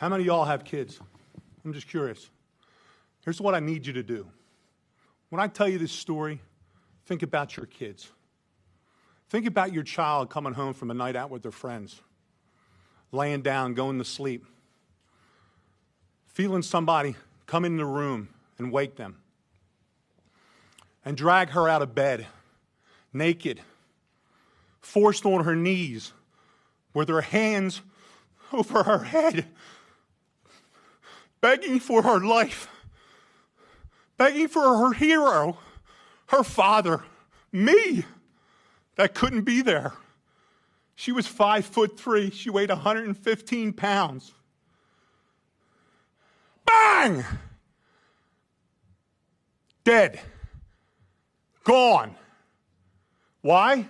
How many of y'all have kids? I'm just curious. Here's what I need you to do. When I tell you this story, think about your kids. Think about your child coming home from a night out with their friends, laying down, going to sleep, feeling somebody come in the room and wake them, and drag her out of bed, naked, forced on her knees, with her hands over her head, begging for her life, begging for her hero, her father, me, that couldn't be there. She was 5'3". She weighed 115 pounds. Bang! Dead. Gone. Why?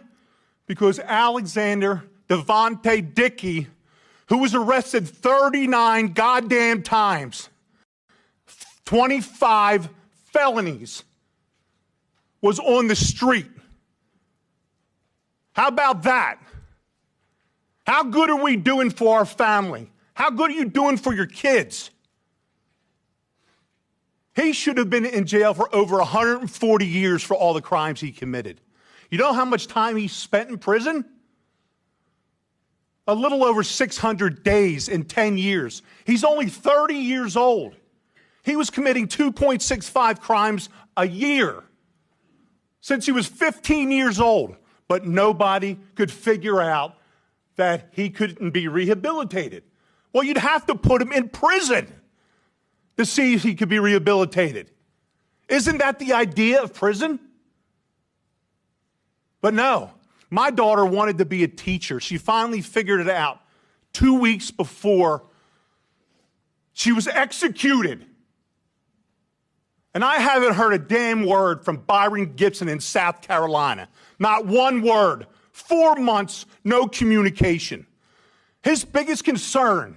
Because Alexander Devontae Dickey, who was arrested 39 goddamn times, 25 felonies, was on the street. How about that? How good are we doing for our family? How good are you doing for your kids? He should have been in jail for over 140 years for all the crimes he committed. You know how much time he spent in prison? A little over 600 days in 10 years. He's only 30 years old. He was committing 2.65 crimes a year since he was 15 years old. But nobody could figure out that he couldn't be rehabilitated. Well, you'd have to put him in prison to see if he could be rehabilitated. Isn't that the idea of prison? But no, my daughter wanted to be a teacher. She finally figured it out 2 weeks before she was executed. And I haven't heard a damn word from Byron Gibson in South Carolina. Not one word. 4 months, no communication. His biggest concern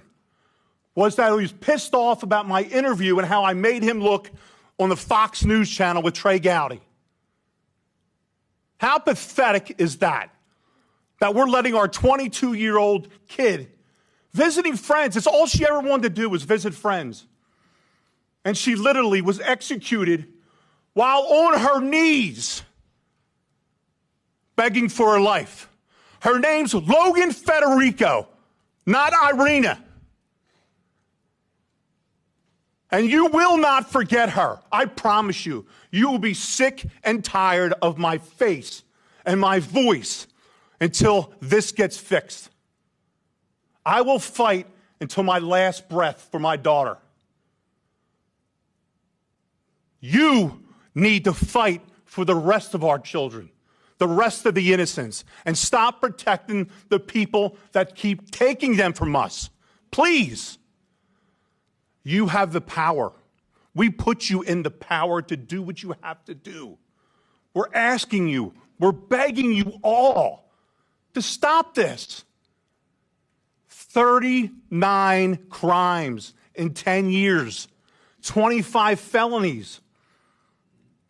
was that he was pissed off about my interview and how I made him look on the Fox News channel with Trey Gowdy. How pathetic is that? That we're letting our 22-year-old kid visiting friends. It's all she ever wanted to do was visit friends. And she literally was executed while on her knees, begging for her life. Her name's Logan Federico, not Irina. And you will not forget her. I promise you. You will be sick and tired of my face and my voice until this gets fixed. I will fight until my last breath for my daughter. You need to fight for the rest of our children, the rest of the innocents, and stop protecting the people that keep taking them from us. Please. You have the power. We put you in the power to do what you have to do. We're asking you, we're begging you all to stop this. 39 crimes in 10 years, 25 felonies.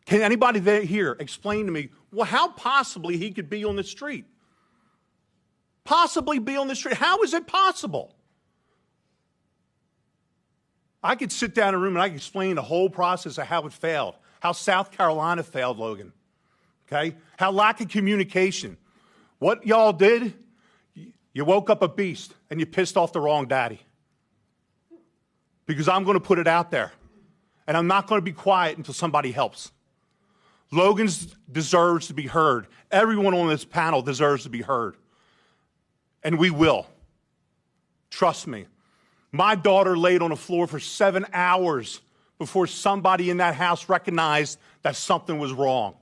Can anybody here explain to me, well, how possibly he could be on the street? Possibly be on the street. How is it possible? I could sit down in a room and I could explain the whole process of how it failed, how South Carolina failed, Logan, okay? How lack of communication. What y'all did, you woke up a beast and you pissed off the wrong daddy. Because I'm going to put it out there, and I'm not going to be quiet until somebody helps. Logan deserves to be heard. Everyone on this panel deserves to be heard. And we will. Trust me. My daughter laid on the floor for 7 hours before somebody in that house recognized that something was wrong.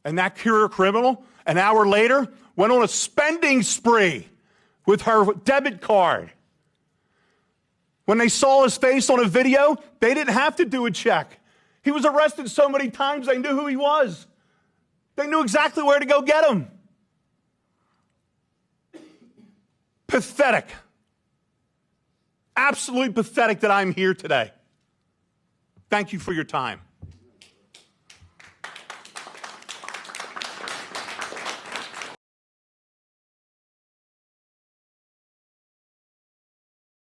And that career criminal, an hour later, went on a spending spree with her debit card. When they saw his face on a video, they didn't have to do a check. He was arrested so many times, they knew who he was. They knew exactly where to go get him. Pathetic. Absolutely pathetic that I'm here today. Thank you for your time.